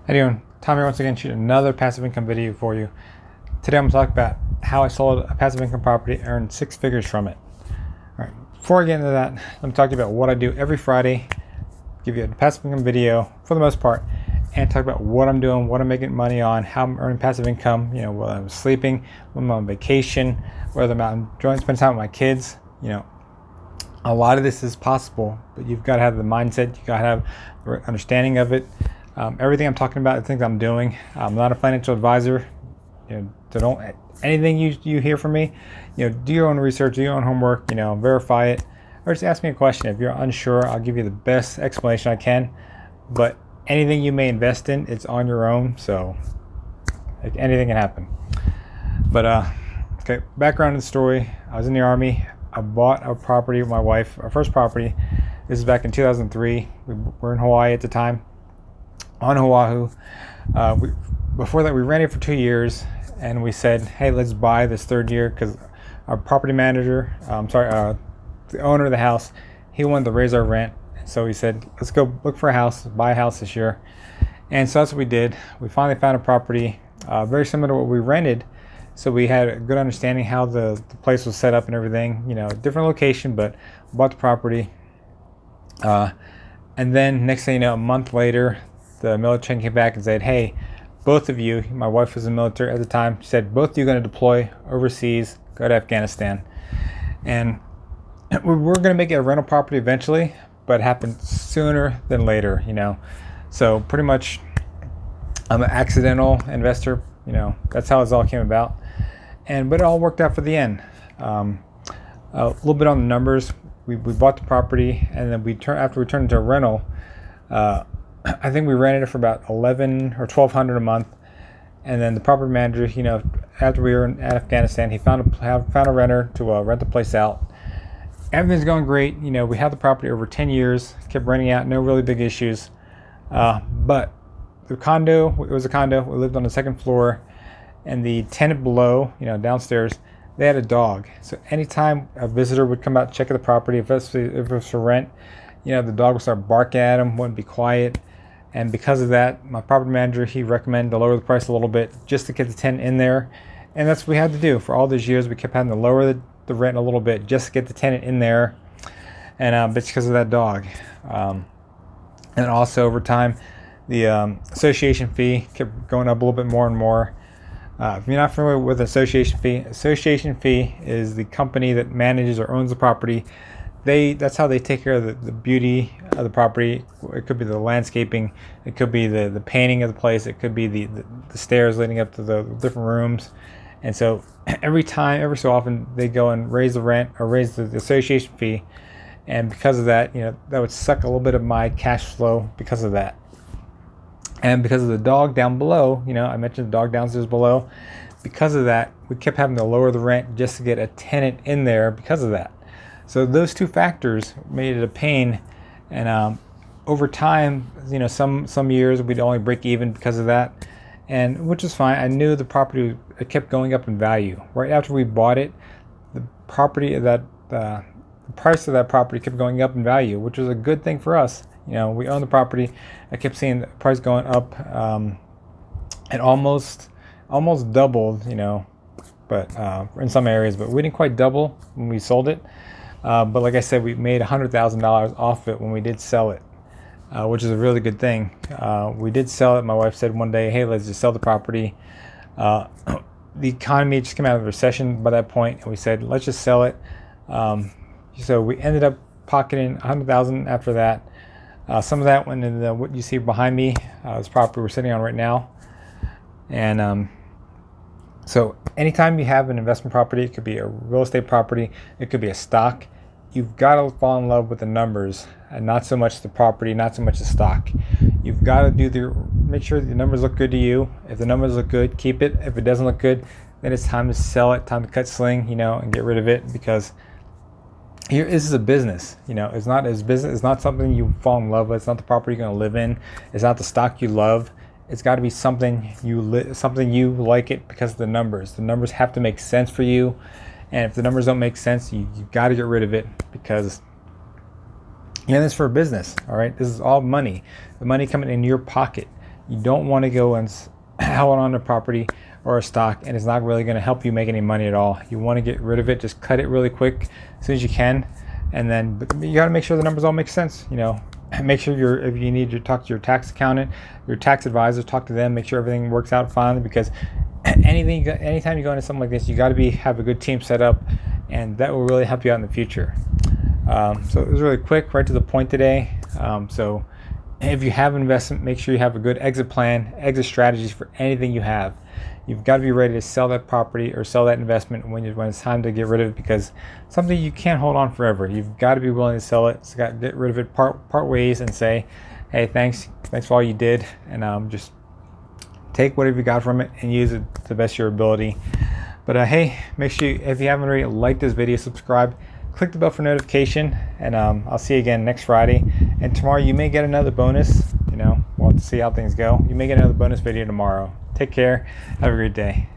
How you doing? Tom here once again, shooting another passive income video for you. Today I'm going to talk about how I sold a passive income property and earned 6 figures from it. All right, before I get into that, let me talk to you about what I do every Friday, give you a passive income video for the most part, and talk about what I'm doing, what I'm making money on, how I'm earning passive income, whether I'm sleeping, when I'm on vacation, whether I'm enjoying spending time with my kids. A lot of this is possible, but you've got to have the mindset, you've got to have the understanding of it. Everything I'm talking about, the things I'm doing. I'm not a financial advisor. So don't anything you hear from me. Do your own research, do your own homework. Verify it, or just ask me a question. If you're unsure, I'll give you the best explanation I can. But anything you may invest in, it's on your own. So anything can happen. But okay, background of the story. I was in the Army. I bought a property with my wife, our first property. This is back in 2003. We were in Hawaii at the time, on Oahu. Before that, we rented for 2 years, and we said, hey, let's buy this third year because our property manager, the owner of the house, he wanted to raise our rent. So we said, let's go look for a house, buy a house this year. And so that's what we did. We finally found a property very similar to what we rented. So we had a good understanding how the place was set up and everything. Different location, but bought the property. And then next thing you know, a month later, the military came back and said, hey, both of you, my wife was in the military at the time, she said, both of you are going to deploy overseas, go to Afghanistan. And we were going to make it a rental property eventually, but it happened sooner than later, So pretty much I'm an accidental investor, that's how it all came about. But it all worked out for the end. A little bit on the numbers. We bought the property, and then after we turned it into a rental, I think we rented it for about $1,100 or $1,200 a month. And then the property manager, after we were in Afghanistan, he found a renter to rent the place out. Everything's going great. We had the property over 10 years, kept renting out, no really big issues. But the condo, it was a condo. We lived on the second floor, and the tenant below, downstairs, they had a dog. So anytime a visitor would come out to check out the property, if it was for rent, the dog would start barking at him, wouldn't be quiet. And because of that, my property manager, he recommended to lower the price a little bit just to get the tenant in there. And that's what we had to do. For all these years, we kept having to lower the rent a little bit just to get the tenant in there. And it's because of that dog. And also over time, the association fee kept going up a little bit more and more. If you're not familiar with association fee is the company that manages or owns the property. That's how they take care of the beauty of the property. It could be the landscaping, it could be the painting of the place, it could be the stairs leading up to the different rooms. And so every so often, they go and raise the rent or raise the association fee. And because of that, that would suck a little bit of my cash flow because of that. And because of the dog down below, I mentioned the dog downstairs below. Because of that, we kept having to lower the rent just to get a tenant in there because of that. So those two factors made it a pain. And over time, some years we'd only break even because of that, and which is fine. I knew the property, it kept going up in value. Right after we bought it, the price of that property kept going up in value, which was a good thing for us. We own the property. I kept seeing the price going up. It almost doubled, but in some areas, but we didn't quite double when we sold it. But like I said, we made $100,000 off it when we did sell it, which is a really good thing. We did sell it. My wife said one day, hey, let's just sell the property. The economy just came out of a recession by that point, and we said, let's just sell it. So we ended up pocketing $100,000 after that. Some of that went into what you see behind me, this property we're sitting on right now. And so anytime you have an investment property, it could be a real estate property, it could be a stock, you've got to fall in love with the numbers and not so much the property, not so much the stock. You've got to make sure the numbers look good to you. If the numbers look good, keep it. If it doesn't look good, then it's time to sell it, time to cut sling, and get rid of it, because this is a business. It's not as business. It's not something you fall in love with. It's not the property you're going to live in. It's not the stock you love. It's got to be something you like it because of the numbers. The numbers have to make sense for you, and if the numbers don't make sense, you got to get rid of it, because this is for business. All right, this is all money. The money coming in your pocket. You don't want to go and hold on to property or a stock and it's not really going to help you make any money at all. You want to get rid of it. Just cut it really quick as soon as you can, and then but you got to make sure the numbers all make sense. Make sure if you need to talk to your tax accountant, your tax advisor, talk to them, make sure everything works out fine, because anytime you go into something like this, you got to have a good team set up, and that will really help you out in the future. So it was really quick, right to the point today. So if you have an investment, make sure you have a good exit plan, exit strategies for anything you have. You've got to be ready to sell that property or sell that investment when it's time to get rid of it, because something you can't hold on forever. You've got to be willing to sell it. So got to get rid of it part ways and say, hey, thanks for all you did, and just take whatever you got from it and use it to the best of your ability. But hey, make sure if you haven't already, like this video, subscribe, click the bell for notification, and I'll see you again next Friday. And tomorrow you may get another bonus. We'll have to see how things go. You may get another bonus video tomorrow. Take care. Have a great day.